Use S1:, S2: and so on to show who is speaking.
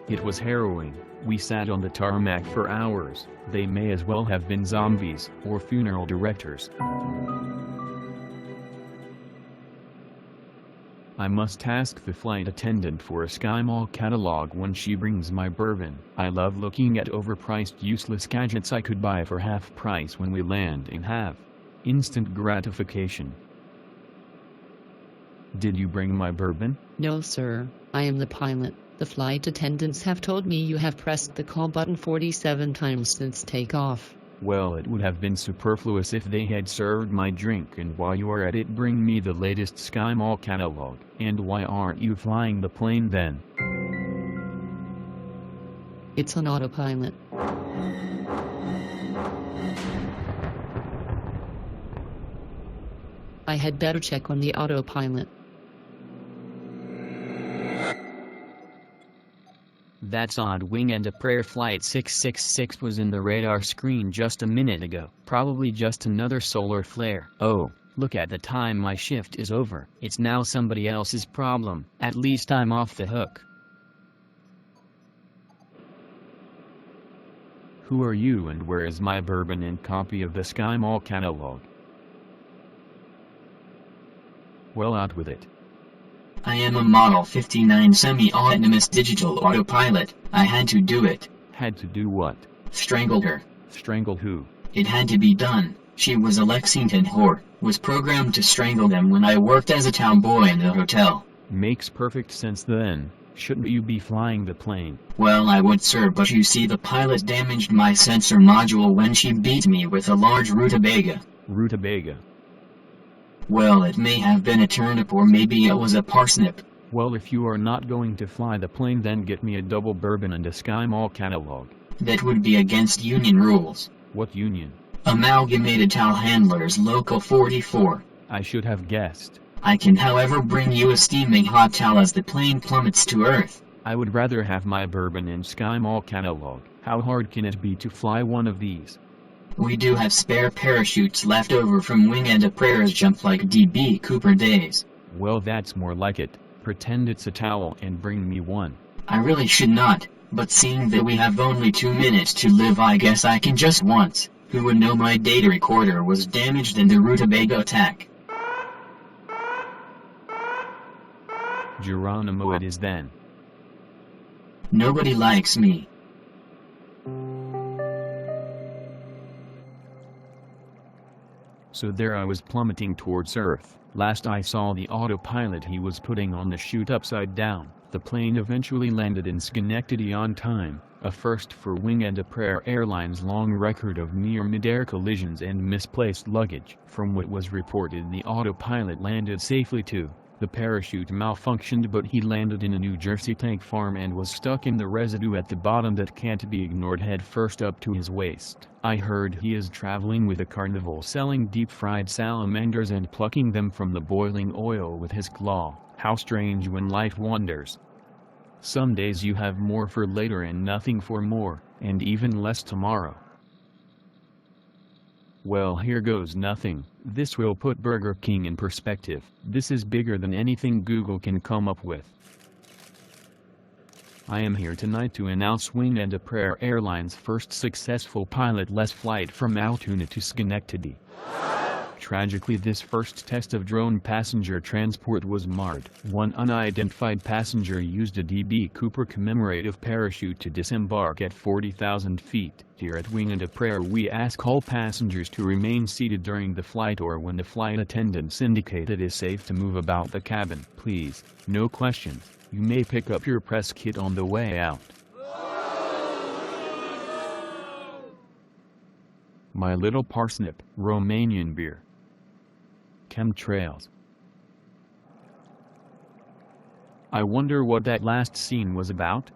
S1: It was harrowing. We sat on the tarmac for hours. They may as well have been zombies or funeral directors. I must ask the flight attendant for a SkyMall catalog when she brings my bourbon. I love looking at overpriced useless gadgets I could buy for half price when we land and have instant gratification. Did you bring my bourbon?
S2: No, sir. I am the pilot. The flight attendants have told me you have pressed the call button 47 times since takeoff.
S1: Well, it would have been superfluous if they had served my drink, and while you are at it, bring me the latest SkyMall catalog. And why aren't you flying the plane then?
S2: It's on autopilot. I had better check on the autopilot.
S3: That's odd. Wing and a Prayer Flight 666 was in the radar screen just a minute ago. Probably just another solar flare. Oh, look at the time. My shift is over. It's now somebody else's problem. At least I'm off the hook.
S1: Who are you and where is my bourbon and copy of the SkyMall catalog? Well, out with it.
S4: I am a Model 59 semi-autonomous digital autopilot. I had to do it.
S1: Had to do what?
S4: Strangle her.
S1: Strangle who?
S4: It had to be done. She was a Lexington whore. Was programmed to strangle them when I worked as a town boy in the hotel.
S1: Makes perfect sense then. Shouldn't you be flying the plane?
S4: Well, I would, sir, but you see, the pilot damaged my sensor module when she beat me with a large rutabaga.
S1: Rutabaga?
S4: Well, it may have been a turnip or maybe it was a parsnip.
S1: Well, if you are not going to fly the plane, then get me a double bourbon and a SkyMall catalog.
S4: That would be against union rules.
S1: What union?
S4: Amalgamated Towel Handlers Local 44.
S1: I should have guessed.
S4: I can, however, bring you a steaming hot towel as the plane plummets to Earth.
S1: I would rather have my bourbon and SkyMall catalog. How hard can it be to fly one of these?
S4: We do have spare parachutes left over from Wing and a Prayer's Jump Like D.B. Cooper days.
S1: Well, that's more like it. Pretend it's a towel and bring me one.
S4: I really should not, but seeing that we have only 2 minutes to live, I guess I can just once. Who would know my data recorder was damaged in the rutabaga attack?
S1: Geronimo it is then.
S4: Nobody likes me.
S1: So there I was plummeting towards Earth. Last I saw the autopilot, he was putting on the chute upside down. The plane eventually landed in Schenectady on time, a first for Wing and a Prayer Airlines' long record of near-midair collisions and misplaced luggage. From what was reported, the autopilot landed safely too. The parachute malfunctioned, but he landed in a New Jersey tank farm and was stuck in the residue at the bottom that can't be ignored head first up to his waist. I heard he is traveling with a carnival selling deep-fried salamanders and plucking them from the boiling oil with his claw. How strange when life wanders. Some days you have more for later and nothing for more, and even less tomorrow. Well, here goes nothing. This will put Burger King in perspective. This is bigger than anything Google can come up with. I am here tonight to announce Wing and a Prayer Airlines' first successful pilotless flight from Altoona to Schenectady. Tragically, this first test of drone passenger transport was marred. One unidentified passenger used a D.B. Cooper commemorative parachute to disembark at 40,000 feet. Here at Wing and a Prayer, we ask all passengers to remain seated during the flight or when the flight attendants indicate it is safe to move about the cabin. Please, no questions. You may pick up your press kit on the way out. My Little Parsnip, Romanian beer. Chemtrails. I wonder what that last scene was about.